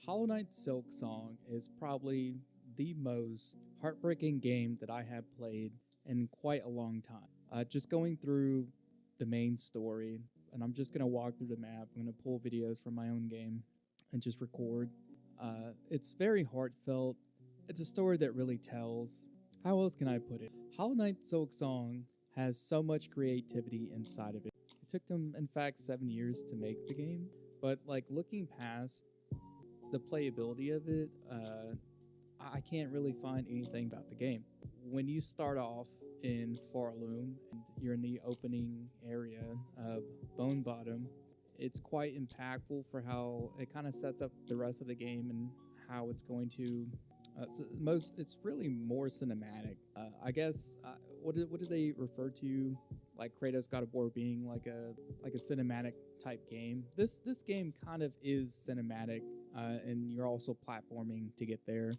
Hollow Knight Silksong is probably the most heartbreaking game that I have played in quite a long time. Just going through the main story, and I'm just going to walk through the map. I'm going to pull videos from my own game and just record. It's very heartfelt. It's a story that really tells. How else can I put it? Hollow Knight Silksong has so much creativity inside of it. It took them, in fact, 7 years to make the game. But like looking past the playability of it, I can't really find anything about the game. When you start off in Farloom and you're in the opening area of Bone Bottom, it's quite impactful for how it kind of sets up the rest of the game and how it's going to. It's really more cinematic. I guess what did they refer to, like Kratos God of War being like a cinematic type game? This game kind of is cinematic, and you're also platforming to get there.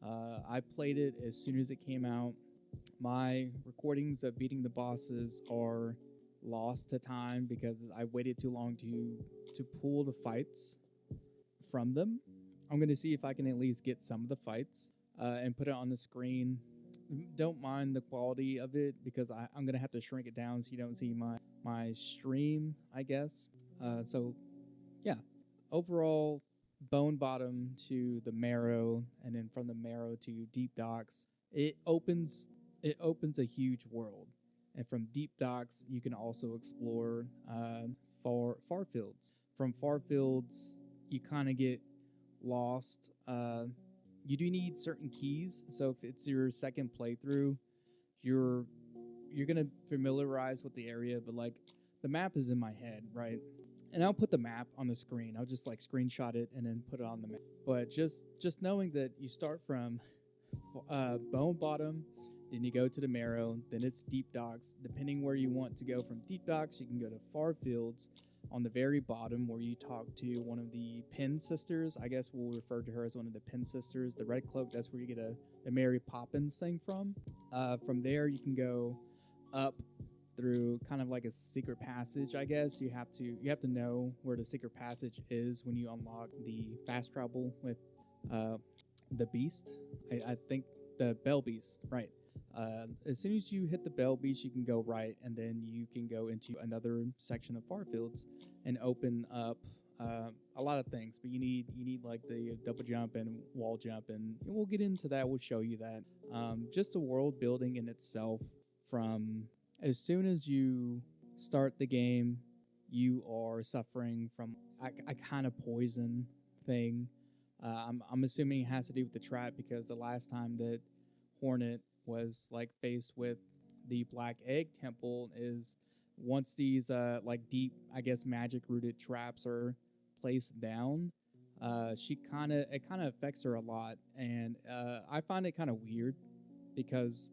I played it as soon as it came out. My recordings of beating the bosses are lost to time because I waited too long to pull the fights from them. I'm going to see if I can at least get some of the fights and put it on the screen. Don't mind the quality of it because I'm going to have to shrink it down so you don't see my stream, I guess. So, yeah. Overall, Bone Bottom to the Marrow, and then from the Marrow to Deep Docks, it opens a huge world. And from Deep Docks, you can also explore far fields. From far fields, you kind of get lost. You do need certain keys. So if it's your second playthrough, you're gonna familiarize with the area, but like the map is in my head, right? And I'll put the map on the screen. I'll just like screenshot it and then put it on the map. But just knowing that you start from Bone Bottom, then you go to the Marrow, then it's Deep Docks. Depending where you want to go from Deep Docks, you can go to Far Fields on the very bottom where you talk to one of the Pin Sisters. I guess we'll refer to her as one of the Pin Sisters. The red cloak, that's where you get the Mary Poppins thing from. From there, you can go up through kind of like a secret passage. I guess you have to know where the secret passage is when you unlock the fast travel with the beast. I think the Bell Beast, right? As soon as you hit the Bell Beast, you can go right, and then you can go into another section of Farfields and open up a lot of things. But you need like the double jump and wall jump, and we'll get into that. We'll show you that. Just the world building in itself. From as soon as you start the game, you are suffering from a kind of poison thing. I'm assuming it has to do with the trap because the last time that Hornet was like faced with the Black Egg Temple is once these like deep, I guess, magic rooted traps are placed down, it kind of affects her a lot, and I find it kind of weird because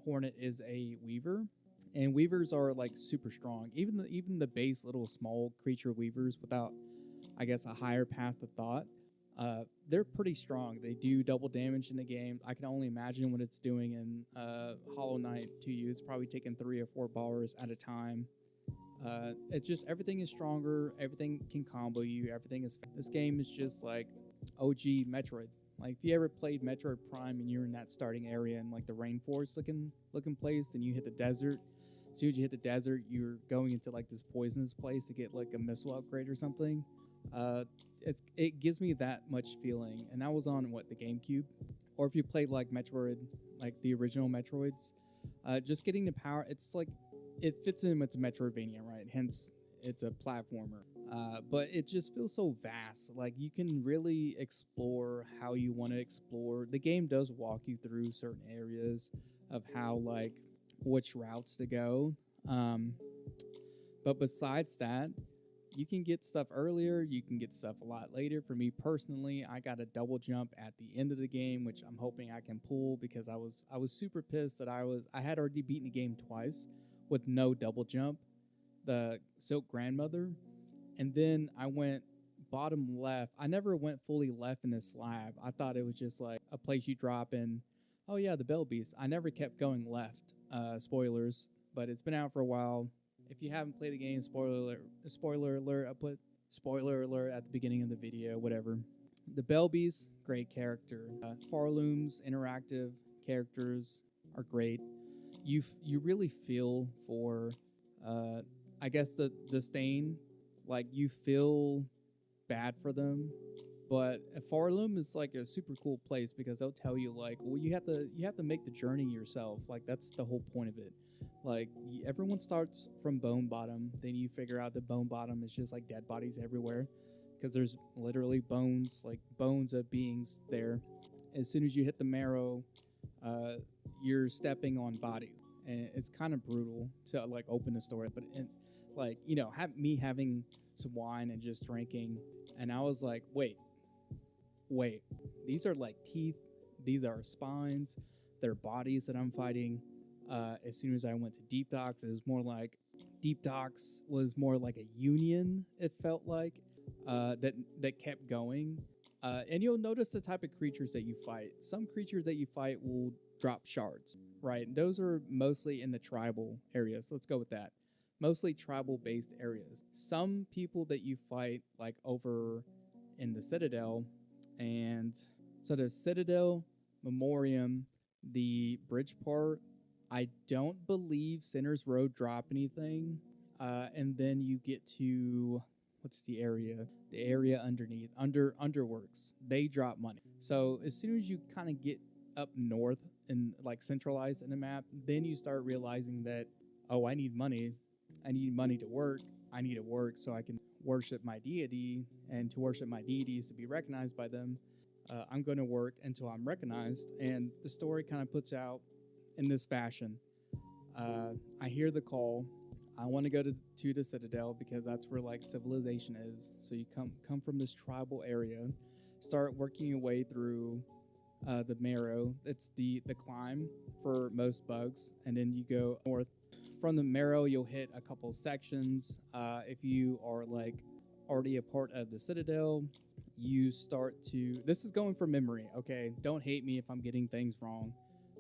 Hornet is a weaver, and weavers are like super strong. Even the base little small creature weavers without, I guess, a higher path of thought, they're pretty strong. They do double damage in the game. I can only imagine what it's doing in Hollow Knight to you. It's probably taking 3 or 4 bars at a time. It's just everything is stronger. Everything can combo you. This game is just like OG Metroid. Like if you ever played Metroid Prime and you're in that starting area in like the rainforest looking place, then you hit the desert. As soon as you hit the desert, you're going into like this poisonous place to get like a missile upgrade or something. It gives me that much feeling, and that was on the GameCube, or if you played like Metroid, like the original Metroids, just getting the power. It's like it fits in with Metroidvania, right? Hence, it's a platformer. But it just feels so vast. Like you can really explore how you want to explore. The game does walk you through certain areas of how like which routes to go. But besides that, you can get stuff earlier, you can get stuff a lot later. For me personally, I got a double jump at the end of the game, which I'm hoping I can pull because I was super pissed that I had already beaten the game twice with no double jump, the Silk Grandmother, and then I went bottom left. I never went fully left in the slab. I thought it was just like a place you drop in. Oh yeah, the Bell Beast. I never kept going left. Spoilers, but it's been out for a while. If you haven't played the game, spoiler alert. I put spoiler alert at the beginning of the video, whatever. The Belbies, great character. Farloom's interactive characters are great. You really feel for, uh, I guess the stain, like you feel bad for them. But Farloom is like a super cool place because they'll tell you like, well, you have to make the journey yourself. Like that's the whole point of it. Like everyone starts from Bone Bottom, then you figure out that Bone Bottom is just like dead bodies everywhere, because there's literally bones, like bones of beings there. As soon as you hit the marrow, uh, you're stepping on bodies, and it's kind of brutal to like open the story. But like me having some wine and just drinking, and I was like, wait, these are like teeth, these are spines, they're bodies that I'm fighting. As soon as I went to Deep Docks, it was more like Deep Docks was more like a union. It felt like that kept going. And you'll notice the type of creatures that you fight. Some creatures that you fight will drop shards, right? Those are mostly in the tribal areas. Let's go with that. Mostly tribal based areas. Some people that you fight, like over in the Citadel, and so the Citadel, Memoriam, the bridge part, I don't believe Sinner's Road drop anything. And then you get to what's the area? The area underneath, Underworks. They drop money. So as soon as you kind of get up north and like centralized in the map, then you start realizing that, oh, I need money. I need money to work. I need to work so I can worship my deity, and to worship my deities to be recognized by them. I'm going to work until I'm recognized. And the story kind of puts out in this fashion. I hear the call. I want to go to the Citadel because that's where like civilization is. So you come from this tribal area, start working your way through the Marrow. It's the climb for most bugs, and then you go north. From the Marrow, you'll hit a couple sections. If you are like already a part of the Citadel, you start to. This is going from memory, okay? Don't hate me if I'm getting things wrong.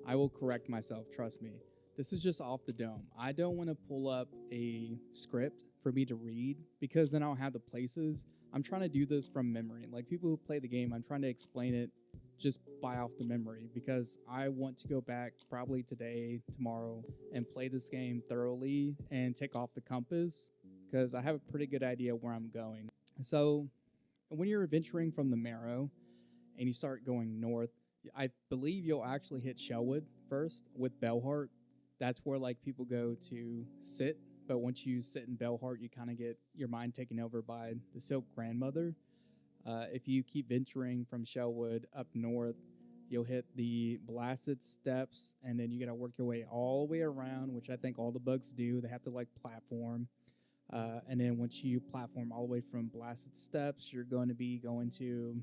I will correct myself. Trust me. This is just off the dome. I don't want to pull up a script for me to read because then I'll have the places. I'm trying to do this from memory. Like people who play the game, I'm trying to explain it just by off the memory because I want to go back probably today, tomorrow, and play this game thoroughly and take off the compass because I have a pretty good idea where I'm going. So when you're venturing from the Marrow and you start going north, I believe you'll actually hit Shellwood first with Bellheart. That's where like people go to sit. But once you sit in Bellheart, you kind of get your mind taken over by the Silk Grandmother. If you keep venturing from Shellwood up north, you'll hit the Blasted Steps, and then you got to work your way all the way around, which I think all the bugs do. They have to like platform. And then once you platform all the way from Blasted Steps, you're going to be going to,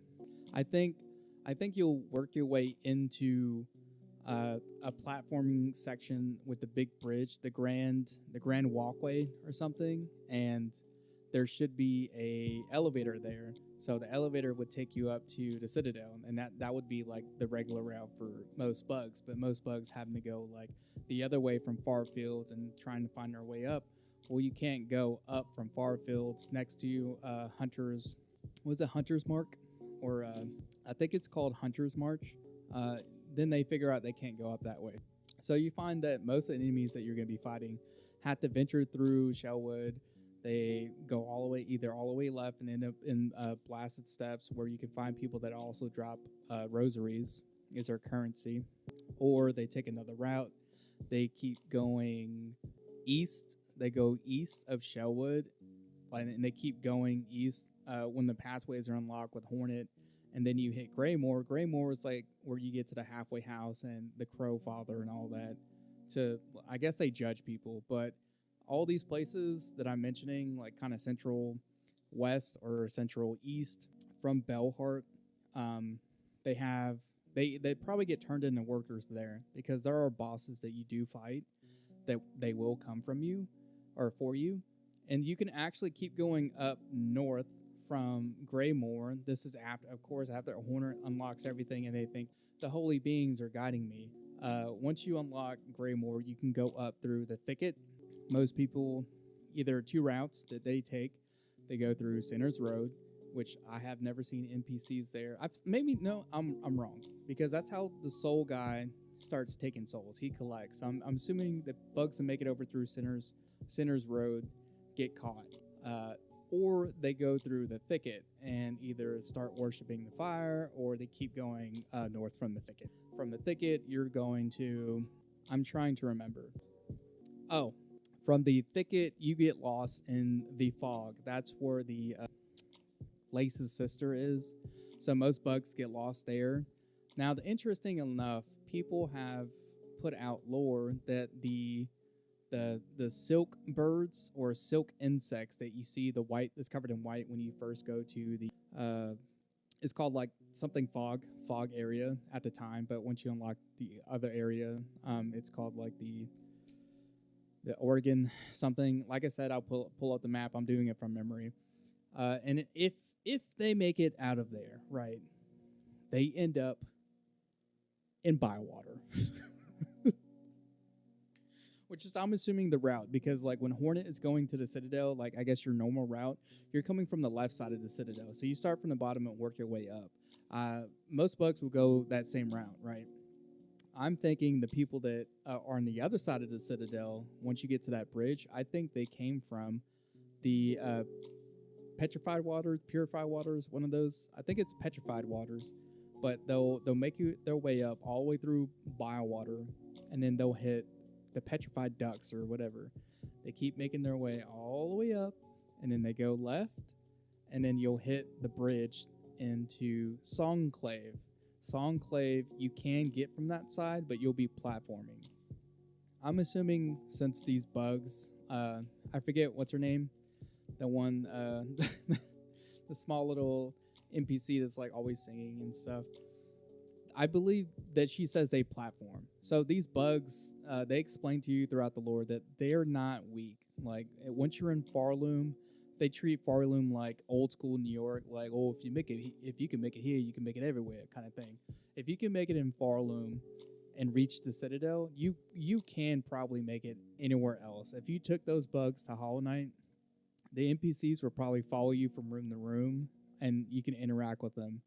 I think, I think you'll work your way into a platforming section with the big bridge, the grand walkway or something, and there should be a elevator there. So the elevator would take you up to the Citadel, and that would be like the regular route for most bugs. But most bugs having to go like the other way from far fields and trying to find their way up. Well, you can't go up from far fields next to Hunter's. Was it Hunter's Mark? Or I think it's called Hunter's March. Uh, then they figure out they can't go up that way. So you find that most of the enemies that you're going to be fighting have to venture through Shellwood. They go either all the way left and end up in Blasted Steps, where you can find people that also drop rosaries as their currency, or they take another route. They keep going east. They go east of Shellwood, and they keep going east when the pathways are unlocked with Hornet, and then you hit Greymoor. Greymoor is like where you get to the halfway house and the Crow Father and all that. I guess they judge people, but all these places that I'm mentioning, like kind of central west or central east from Bellheart, um, they have they probably get turned into workers there because there are bosses that you do fight that they will come from you or for you, and you can actually keep going up north from Greymoor. This is after, of course, after Hornet unlocks everything, and they think the holy beings are guiding me. Once you unlock Greymoor, you can go up through the thicket. Most people either two routes that they take. They go through Center's Road, which I have never seen NPCs there. I've maybe no, I'm wrong because that's how the soul guy starts taking souls. He collects. I'm assuming the bugs that make it over through Center's Road get caught, or they go through the thicket and either start worshiping the fire, or they keep going north from the thicket. From the thicket, you're going to. I'm trying to remember. Oh, from the thicket, you get lost in the fog. That's where the Lace's sister is. So most bugs get lost there. Now, the interesting enough, people have put out lore that the silk birds or silk insects that you see, the white that's covered in white when you first go to the it's called like something fog area at the time, but once you unlock the other area, it's called like the Oregon something. Like I said, I'll pull up the map. I'm doing it from memory. And if they make it out of there, right, they end up in Bywater. Which is, I'm assuming, the route, because like when Hornet is going to the Citadel, like I guess your normal route, you're coming from the left side of the Citadel. So you start from the bottom and work your way up. Most bugs will go that same route, right? I'm thinking the people that are on the other side of the Citadel, once you get to that bridge, I think they came from the petrified waters, purified waters, one of those. I think it's petrified waters, but they'll make you their way up all the way through Biowater, and then they'll hit the petrified ducks or whatever. They keep making their way all the way up, and then they go left, and then you'll hit the bridge into Songclave. Songclave, you can get from that side, but you'll be platforming. I'm assuming since these bugs, I forget what's her name, the one, the small little NPC that's like always singing and stuff. I believe that she says they platform. So these bugs, they explain to you throughout the lore that they're not weak. Like once you're in Farloom, they treat Farloom like old school New York. Like, oh, if you can make it here, you can make it everywhere, kind of thing. If you can make it in Farloom and reach the Citadel, you can probably make it anywhere else. If you took those bugs to Hollow Knight, the NPCs will probably follow you from room to room, and you can interact with them.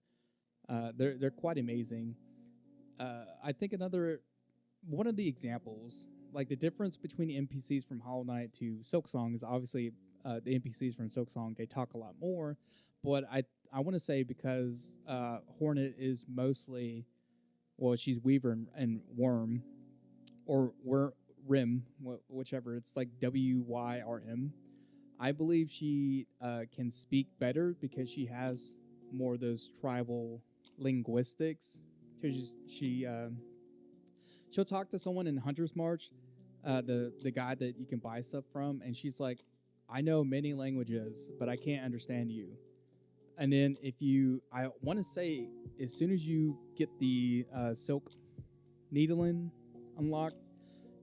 They're quite amazing. I think another one of the examples, like the difference between the NPCs from Hollow Knight to Silksong is obviously the NPCs from Silksong, they talk a lot more, but I want to say because Hornet is mostly, well, she's Weaver and Worm, or Rim, whichever. It's like WYRM. I believe she can speak better because she has more of those tribal linguistics. She'll talk to someone in Hunter's March, the guy that you can buy stuff from, and she's like, I know many languages, but I can't understand you. And then I want to say, as soon as you get the silk needling unlocked,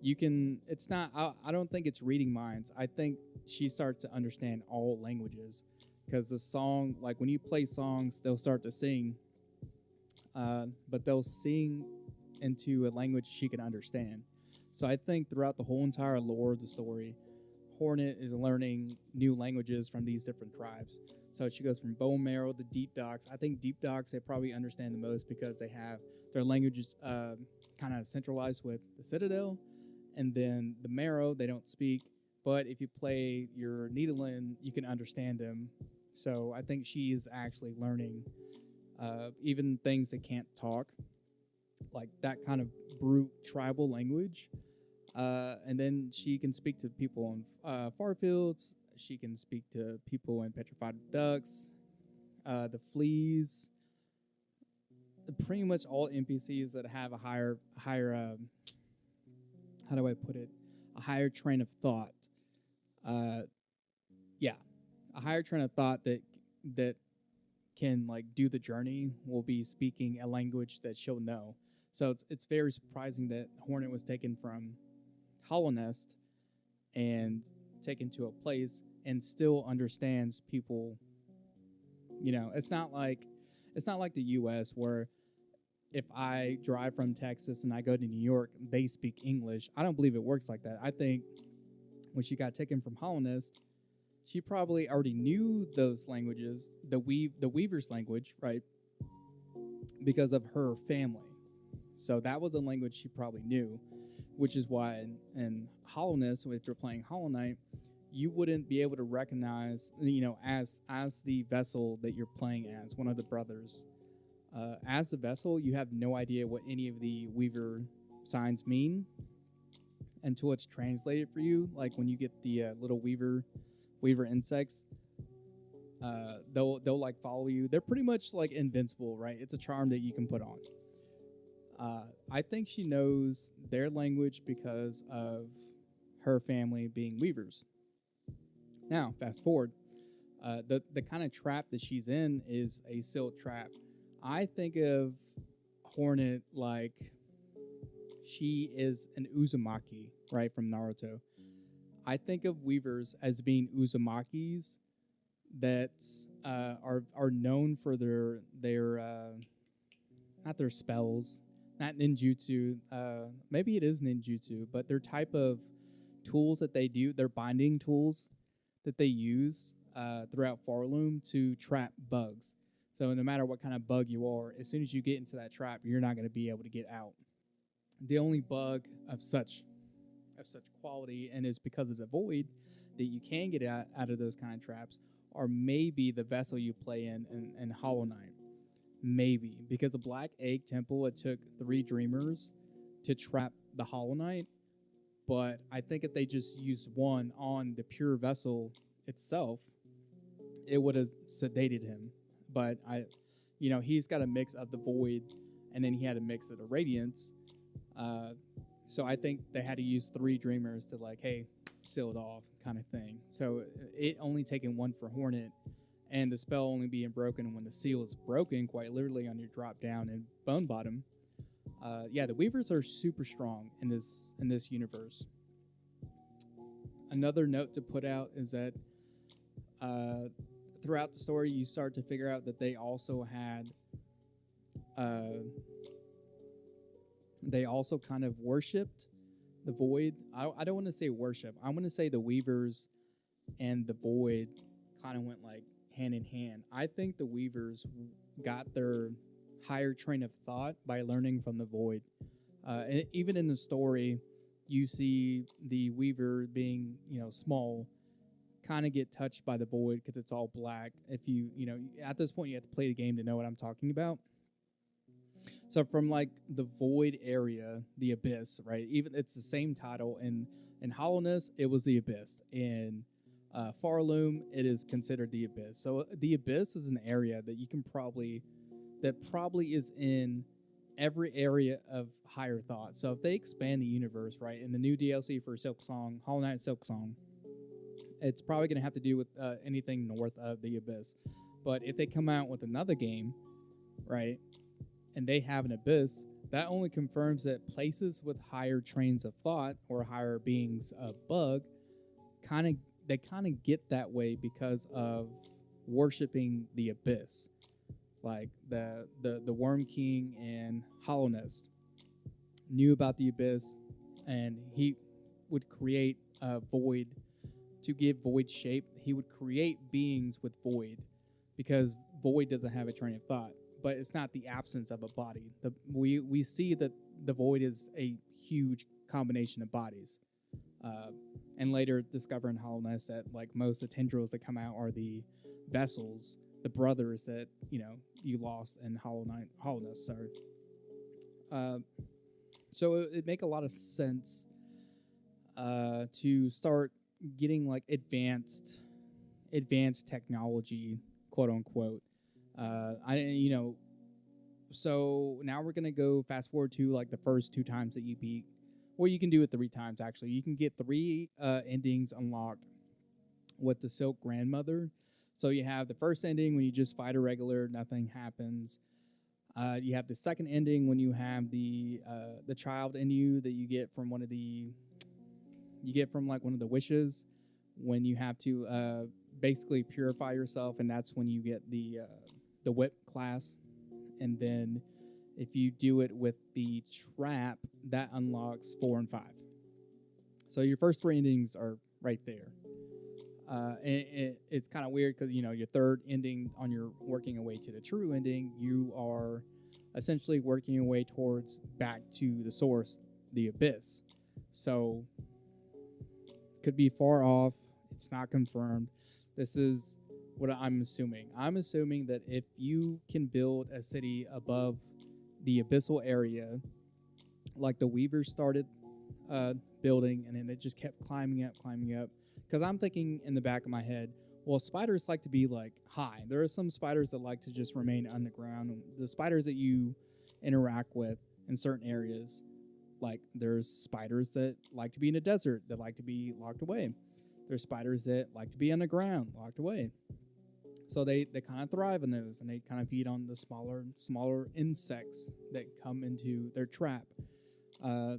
you can. It's not. I don't think it's reading minds. I think she starts to understand all languages, because the song, like when you play songs, they'll start to sing, but they'll sing into a language she can understand. So I think throughout the whole entire lore of the story, Hornet is learning new languages from these different tribes. So she goes from Bone Marrow to Deep Docks. I think Deep Docks they probably understand the most because they have their languages kind of centralized with the Citadel, and then the Marrow they don't speak. But if you play your Needlin, you can understand them. So I think she is actually learning even things that can't talk, like that kind of brute tribal language. And then she can speak to people in Farfields. She can speak to people in Petrified Ducks, the Fleas, pretty much all NPCs that have a higher how do I put it? A higher train of thought. Yeah, a higher train of thought that can like do the journey will be speaking a language that she'll know. So it's very surprising that Hornet was taken from Hollow Nest and taken to a place and still understands people. You know, it's not like the U.S. where if I drive from Texas and I go to New York, they speak English. I don't believe it works like that. I think when she got taken from Hollowness, she probably already knew those languages, the Weaver's language, right? Because of her family. So that was a language she probably knew, which is why in Hollowness, if you're playing Hollow Knight, you wouldn't be able to recognize, as the vessel that you're playing as, one of the brothers. As the vessel, you have no idea what any of the Weaver signs mean until it's translated for you. Like when you get the little Weaver insects, they'll like follow you. They're pretty much like invincible, right? It's a charm that you can put on. I think she knows their language because of her family being Weavers. Now, fast forward, the kind of trap that she's in is a silk trap. I think of Hornet like she is an Uzumaki, right, from Naruto. I think of Weavers as being Uzumakis that are known for their not their spells, not ninjutsu. Maybe it is ninjutsu, but their type of tools that they do, their binding tools that they use throughout Farloom to trap bugs. So no matter what kind of bug you are, as soon as you get into that trap, you're not going to be able to get out. The only bug of such quality, and is because of the void, that you can get out of those kind of traps, or maybe the vessel you play in Hollow Knight. Maybe. Because the Black Egg Temple, it took 3 Dreamers to trap the Hollow Knight, but I think if they just used one on the pure vessel itself, it would have sedated him. But he's got a mix of the void, and then he had a mix of the radiance. So I think they had to use 3 Dreamers to like, hey, seal it off kind of thing. So it only taking 1 for Hornet, and the spell only being broken when the seal is broken, quite literally on your drop down and bone bottom. The Weavers are super strong in this universe. Another note to put out is that throughout the story, you start to figure out that they also had they also kind of worshipped the void. I don't want to say worship. I want to say the Weavers and the void kind of went like hand in hand. I think the Weavers got their higher train of thought by learning from the void. Even in the story, you see the Weaver being, small, kind of get touched by the void because it's all black. If at this point, you have to play the game to know what I'm talking about. So from like the void area, the abyss, right? Even it's the same title in Hollowness, it was the abyss. In Farloom, it is considered the abyss. So the abyss is an area that you can probably is in every area of higher thought. So if they expand the universe, right, in the new DLC for Silksong, Hollow Knight Silksong, it's probably going to have to do with anything north of the abyss. But if they come out with another game, right, and they have an abyss, that only confirms that places with higher trains of thought or higher beings of bug kind of get that way because of worshiping the abyss. Like the Worm King and Hollowness knew about the abyss, and he would create a void to give void shape. He would create beings with void because void doesn't have a train of thought, but it's not the absence of a body. We see that the void is a huge combination of bodies, and later discover in Hollowness that like most of the tendrils that come out are the vessels, the brothers that you lost in Hollowness. Sorry. So it make a lot of sense to start getting like advanced technology, quote unquote. So now we're gonna go fast forward to like the first 2 times that you beat, or you can do it 3 times actually. You can get 3 endings unlocked with the Silk Grandmother. So you have the first ending when you just fight a regular, nothing happens. You have the second ending when you have the child in you that you get from one of the wishes, when you have to basically purify yourself, and that's when you get the whip class. And then if you do it with the trap, that unlocks 4 and 5. So your first 3 endings are right there. It's kind of weird because your third ending on your working your way to the true ending, you are essentially working your way towards back to the source, the abyss. So could be far off. It's not confirmed. This is what I'm assuming. I'm assuming that if you can build a city above the abyssal area, like the Weavers started building, and then it just kept climbing up, climbing up. Because I'm thinking in the back of my head, well, spiders like to be like high. There are some spiders that like to just remain underground. The spiders that you interact with in certain areas, like there's spiders that like to be in a desert, that like to be locked away. There's spiders that like to be underground, locked away. So they kind of thrive in those, and they kind of feed on the smaller insects that come into their trap. Uh,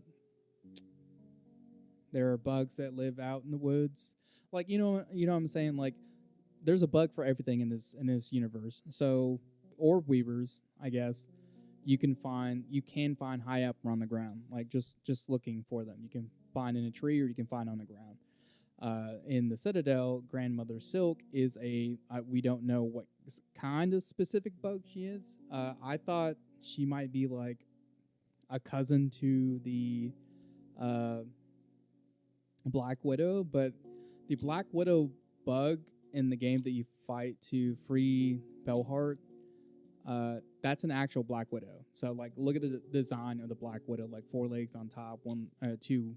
there are bugs that live out in the woods, like what I'm saying. Like there's a bug for everything in this universe. So orb weavers, I guess, you can find high up around the ground, like just looking for them. You can find in a tree or you can find on the ground. In the Citadel, Grandmother Silk is we don't know what kind of specific bug she is. I thought she might be like a cousin to the uh, Black Widow, but the Black Widow bug in the game that you fight to free Bellheart, that's an actual Black Widow. So like, look at the design of the Black Widow, like 4 legs on top, two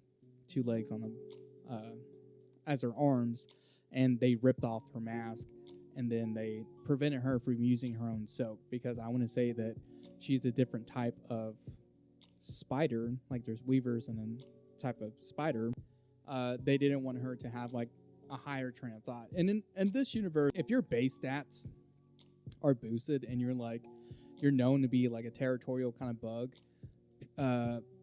legs on the as her arms, and they ripped off her mask, and then they prevented her from using her own silk because I want to say that she's a different type of spider. Like there's weavers and then type of spider. They didn't want her to have like a higher train of thought. And in this universe, if your base stats are boosted and you're known to be like a territorial kind of bug,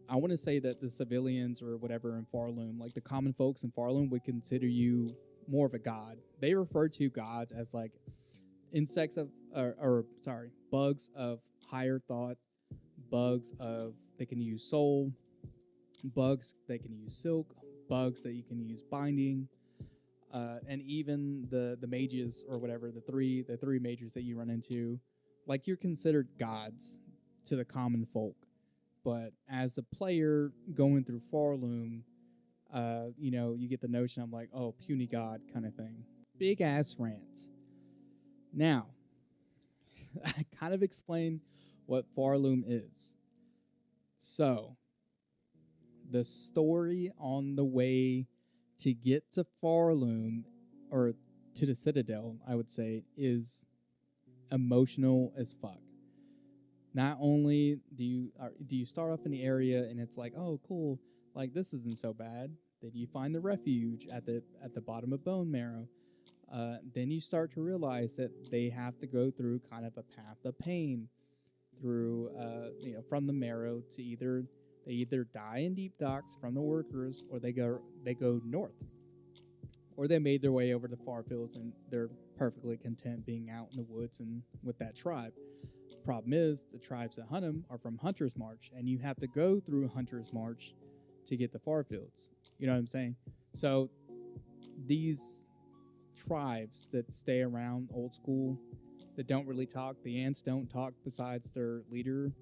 I want to say that the civilians or whatever in Farloom, like the common folks in Farloom, would consider you more of a god. They refer to gods as like insects of, or sorry, bugs of higher thought, bugs of they can use soul, bugs they can use silk, bugs that you can use binding, and even the mages or whatever, the three mages that you run into, like you're considered gods to the common folk. But as a player going through Farloom, you get the notion of like, oh, puny god kind of thing. Big ass rants. Now, I kind of explain what Farloom is. So, the story on the way to get to Farloom, or to the Citadel, I would say, is emotional as fuck. Not only do you start off in the area and it's like, oh cool, like this isn't so bad. Then you find the refuge at the bottom of Bone Marrow. Then you start to realize that they have to go through kind of a path of pain through from the Marrow to they either die in deep docks from the workers, or they go north, or they made their way over to Farfields and they're perfectly content being out in the woods and with that tribe. Problem is, the tribes that hunt them are from Hunter's March, and you have to go through Hunter's March to get to Farfields. You know what I'm saying? So these tribes that stay around old school, that don't really talk, the ants don't talk besides their leader,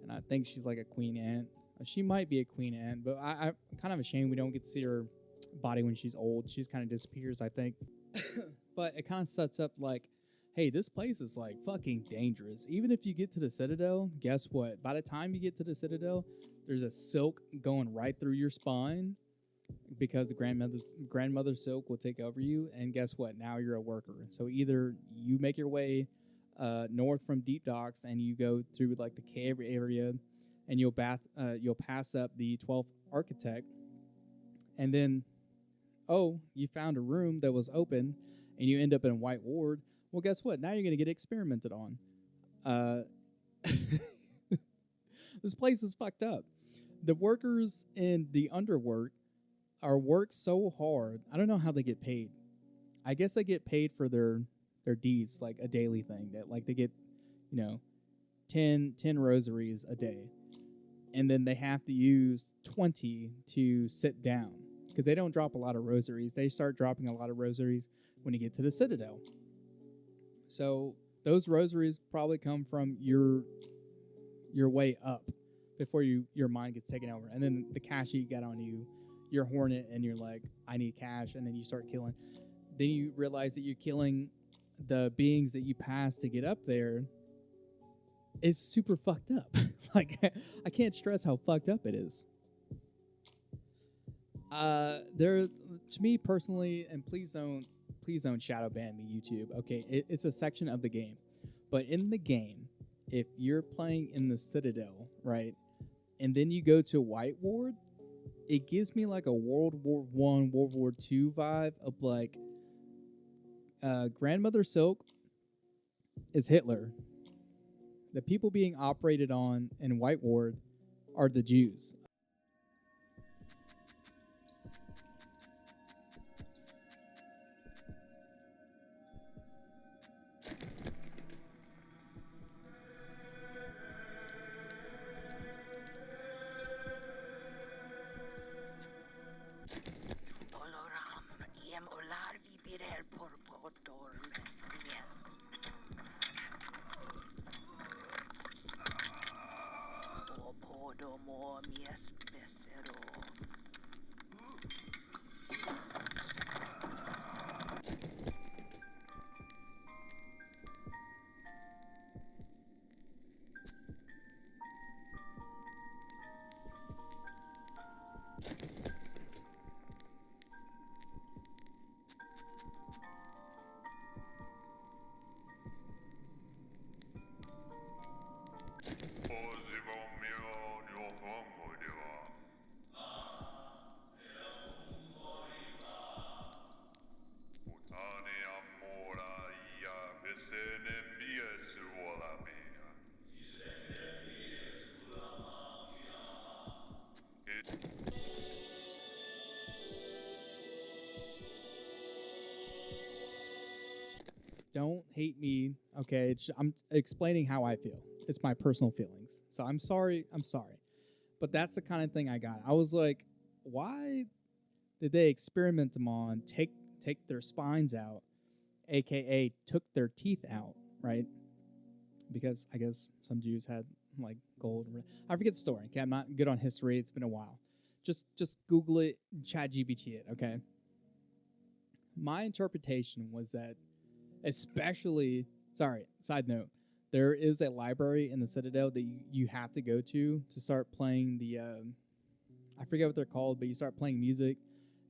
and I think she's like a queen ant. She might be a queen ant, but I'm kind of ashamed we don't get to see her body when she's old. She just kind of disappears, I think. But it kind of sets up like, hey, this place is like fucking dangerous. Even if you get to the Citadel, guess what? By the time you get to the Citadel, there's a silk going right through your spine because the grandmother silk will take over you. And guess what? Now you're a worker. So either you make your way north from Deep Docks and you go through like the cave area, and you'll pass up the 12th architect, and then you found a room that was open, and you end up in White Ward. Well, guess what? Now you're going to get experimented on. This place is fucked up. The workers in the underwork are worked so hard. I don't know how they get paid. I guess they get paid for their deeds, like a daily thing. That like they get, 10 rosaries a day, and then they have to use 20 to sit down. because they don't drop a lot of rosaries. They start dropping a lot of rosaries when you get to the Citadel. So those rosaries probably come from your way up before your mind gets taken over, and then the cash you get on you, you're Hornet, and you're like, I need cash, and then you start killing. Then you realize that you're killing the beings that you pass to get up there. Is super fucked up. Like I can't stress how fucked up it is. There to me personally, and please don't shadow ban me, YouTube. Okay, it's a section of the game, but in the game, if you're playing in the Citadel, right, and then you go to White Ward, it gives me like a World War One, World War Two vibe of like, Grandmother Silk is Hitler. The people being operated on in White Ward are the Jews. Don't hate me, okay? I'm explaining how I feel. It's my personal feelings. So I'm sorry. I'm sorry. But that's the kind of thing I got. I was like, why did they experiment them on, take their spines out, aka took their teeth out, right? Because I guess some Jews had like gold. I forget the story. Okay, I'm not good on history. It's been a while. Just Google it, Chat GPT it. Okay. My interpretation was that, especially, sorry, side note, there is a library in the Citadel that you have to go to start playing the I forget what they're called, but you start playing music,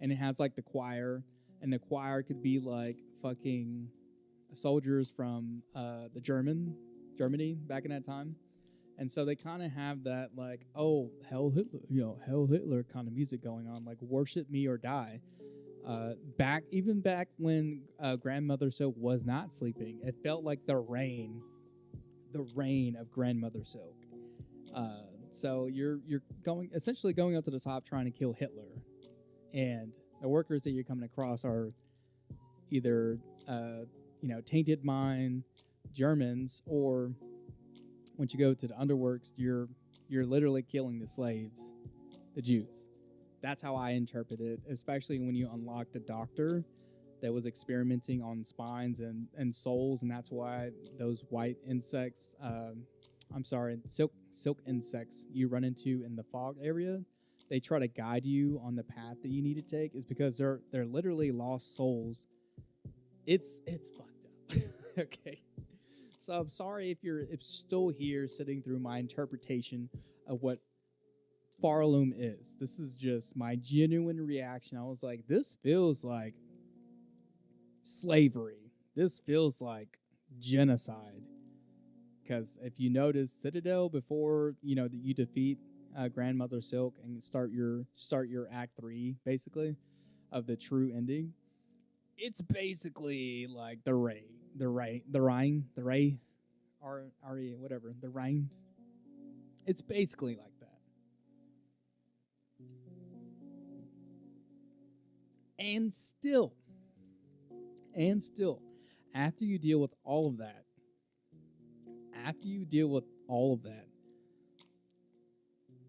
and it has like the choir, and the choir could be like fucking soldiers from the Germany back in that time, and so they kind of have that like, oh, hell Hitler, hell Hitler kind of music going on, like worship me or die. Back when Grandmother Silk was not sleeping, it felt like the reign of Grandmother Silk. So you're essentially going up to the top trying to kill Hitler, and the workers that you're coming across are either tainted mind Germans, or once you go to the underworks, you're literally killing the slaves, the Jews. That's how I interpret it, especially when you unlock the doctor that was experimenting on spines and souls, and that's why those white insects, silk insects you run into in the fog area, they try to guide you on the path that you need to take, is because they're literally lost souls. It's fucked up. Okay. So I'm sorry if you're still here sitting through my interpretation of what Farloom is. This is just my genuine reaction. I was like, this feels like slavery. This feels like genocide. Because if you notice, Citadel, before you defeat Grandmother Silk and start your Act 3 basically of the true ending, it's basically like the Rhine, whatever, the Rhine. It's basically like that. And still, after you deal with all of that,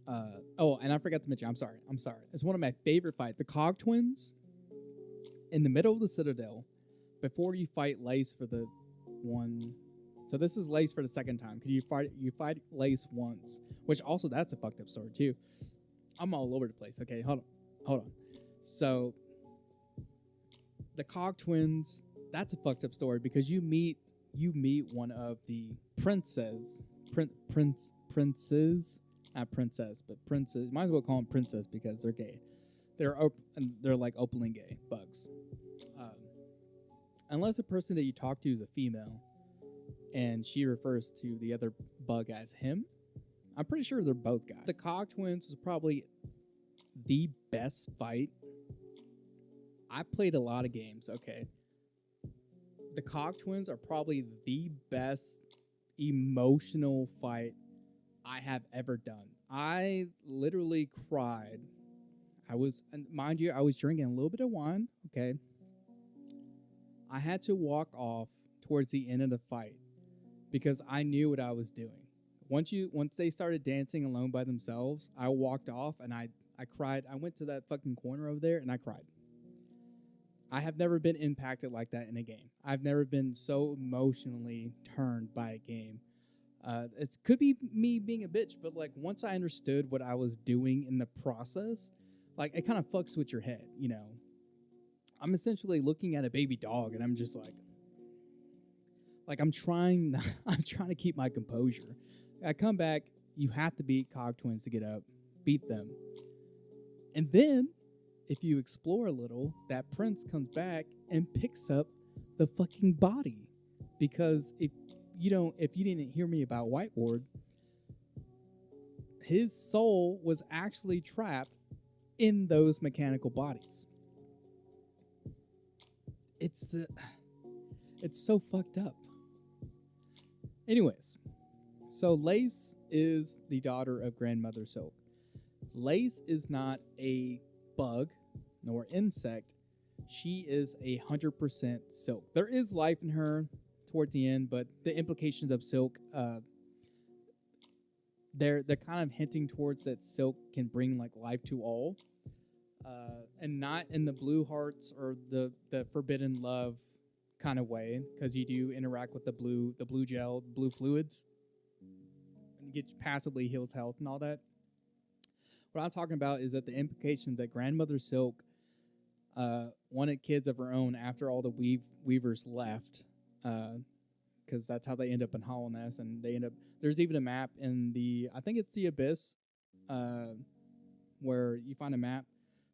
Oh, and I forgot to mention. I'm sorry. I'm sorry. It's one of my favorite fights. The Cog Twins in the middle of the Citadel, before you fight Lace for the one. So this is Lace for the second time because you fight Lace once, which also that's a fucked up story too. I'm all over the place. Okay, hold on. So the Cog Twins, that's a fucked up story because you meet one of the princes, princes, not princess, but princes. Might as well call them princess because they're gay. They're like openly gay bugs. Um, unless the person that you talk to is a female and she refers to the other bug as him, I'm pretty sure they're both guys. The Cog Twins was probably the best fight. I played a lot of games, okay. The Cog Twins are probably the best emotional fight I have ever done. I literally cried. And mind you, I was drinking a little bit of wine, okay. I had to walk off towards the end of the fight because I knew what I was doing. Once they started dancing alone by themselves, I walked off and I cried. I went to that fucking corner over there and I cried. I have never been impacted like that in a game. I've never been so emotionally turned by a game. It could be me being a bitch, but like once I understood what I was doing in the process, like it kind of fucks with your head, you know. I'm essentially looking at a baby dog, and I'm just like I'm trying, I'm trying to keep my composure. I come back. You have to beat Cog Twins to get up, beat them, and then if you explore a little, that prince comes back and picks up the fucking body. Because if you didn't hear me about White Ward, his soul was actually trapped in those mechanical bodies. It's so fucked up. Anyways, so Lace is the daughter of Grandmother Silk. Lace is not a bug nor insect. She is 100% silk. There is life in her towards the end, but the implications of silk, they're kind of hinting towards that silk can bring like life to all, and not in the blue hearts or the forbidden love kind of way, because you do interact with the blue gel, blue fluids, and you get passively heals health and all that. What I'm talking about is that the implications that Grandmother Silk wanted kids of her own after all the weavers left, because that's how they end up in Hollowness, and they end up. There's even a map in I think it's the Abyss, where you find a map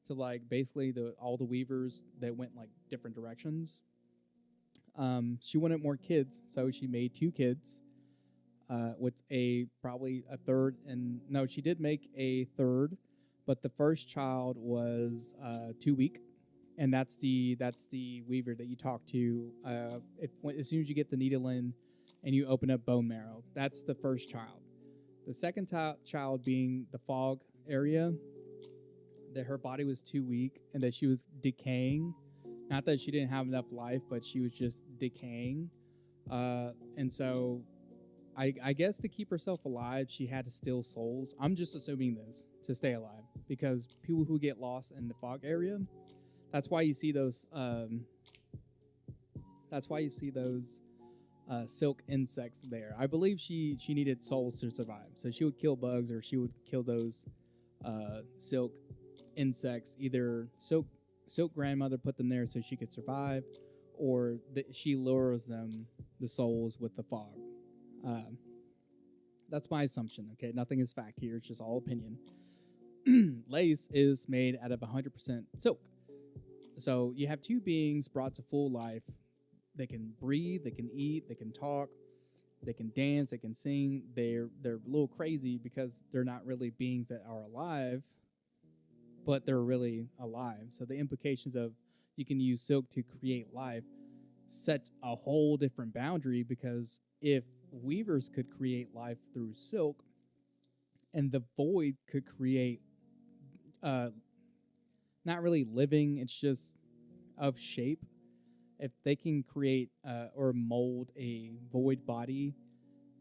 to like basically all the weavers that went like different directions. She wanted more kids, so she made 2 kids, with probably a third, and no, she did make a third, but the first child was too weak, and that's the weaver that you talk to. As soon as you get the needle in, and you open up bone marrow, that's the first child. The second child being the fog area, that her body was too weak and that she was decaying. Not that she didn't have enough life, but she was just decaying, and so I guess to keep herself alive, she had to steal souls. I'm just assuming this to stay alive because people who get lost in the fog area, that's why you see those. That's why you see those silk insects there. I believe she needed souls to survive, so she would kill bugs or she would kill those silk insects. Either silk grandmother put them there so she could survive, or she lures them, the souls, with the fog. That's my assumption. Okay, nothing is fact here; it's just all opinion. Lace is made out of 100% silk, so you have 2 beings brought to full life. They can breathe, they can eat, they can talk, they can dance, they can sing. They're a little crazy because they're not really beings that are alive, but they're really alive. So the implications of you can use silk to create life sets a whole different boundary, because if weavers could create life through silk, and the void could create not really living, it's just of shape. If they can create or mold a void body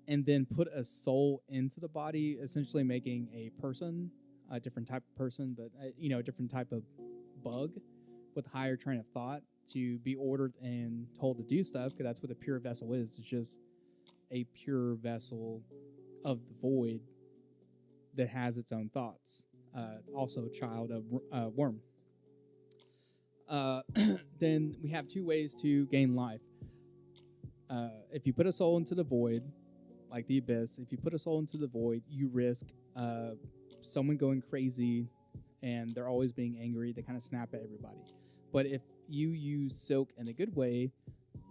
and then put a soul into the body, essentially making a person, a different type of person, but a different type of bug with higher train of thought to be ordered and told to do stuff, because that's what a pure vessel is. It's just a pure vessel of the void that has its own thoughts. Also, a child of worm. Then we have two ways to gain life. If you put a soul into the void, like the abyss, if you put a soul into the void, you risk someone going crazy and they're always being angry. They kind of snap at everybody. But if you use silk in a good way,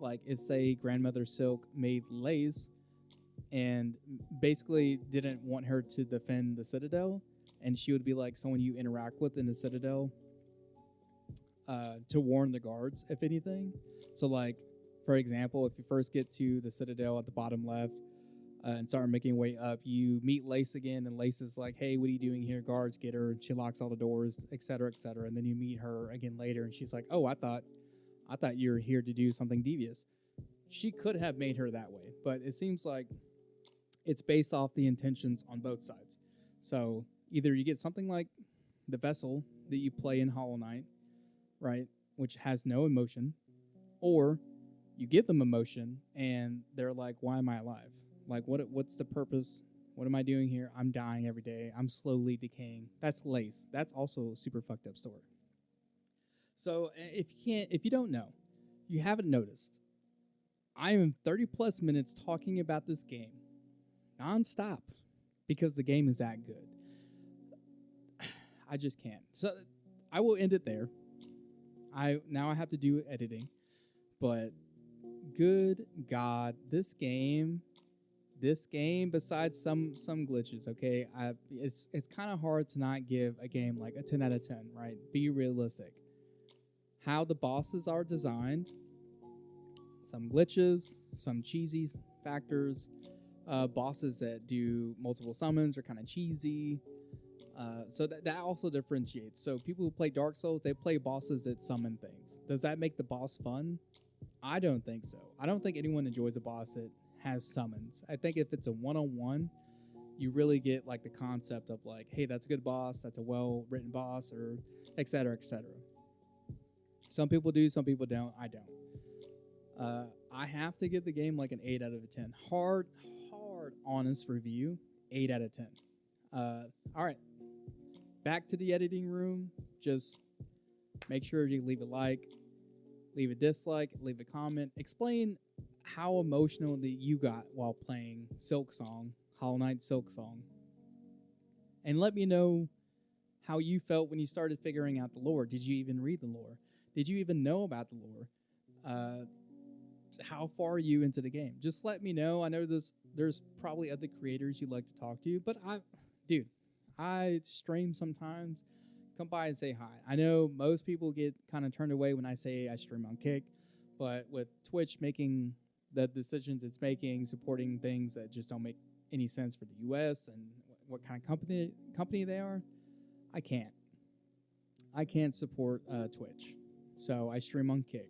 like if, say, Grandmother Silk made lace and basically didn't want her to defend the Citadel, and she would be like someone you interact with in the Citadel to warn the guards, if anything. So, like, for example, if you first get to the Citadel at the bottom left and start making your way up, you meet Lace again, and Lace is like, hey, what are you doing here? Guards, get her. She locks all the doors, et cetera, et cetera. And then you meet her again later, and she's like, oh, I thought you were here to do something devious. She could have made her that way, but it seems like it's based off the intentions on both sides. So either you get something like the vessel that you play in Hollow Knight, right, which has no emotion, or you give them emotion and they're like, why am I alive? Like, what's the purpose? What am I doing here? I'm dying every day. I'm slowly decaying. That's Lace. That's also a super fucked up story. So if you don't know, you haven't noticed, I am 30 plus minutes talking about this game nonstop because the game is that good. I just can't. So I will end it there. I have to do editing, but good God, this game, besides some glitches, okay, it's kind of hard to not give a game like a 10 out of 10, right? Be realistic. How the bosses are designed, some glitches, some cheesy factors, bosses that do multiple summons are kind of cheesy. So that also differentiates. So people who play Dark Souls, they play bosses that summon things. Does that make the boss fun? I don't think so. I don't think anyone enjoys a boss that has summons. I think if it's a one-on-one, you really get like the concept of like, hey, that's a good boss, that's a well-written boss, or et cetera, et cetera. Some people do, some people don't. I don't. I have to give the game like an 8 out of 10. Hard, honest review, 8 out of 10. All right. Back to the editing room. Just make sure you leave a like, leave a dislike, leave a comment. Explain how emotional that you got while playing Silksong, Hollow Knight Silksong. And let me know how you felt when you started figuring out the lore. Did you even read the lore? Did you even know about the lore? How far are you into the game? Just let me know. I know there's probably other creators you'd like to talk to, but I stream sometimes. Come by and say hi. I know most people get kind of turned away when I say I stream on Kick, but with Twitch making the decisions it's making, supporting things that just don't make any sense for the U.S. and what kind of company they are, I can't support Twitch. So I stream on Kick.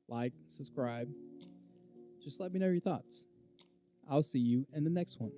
Like, subscribe. Just let me know your thoughts. I'll see you in the next one.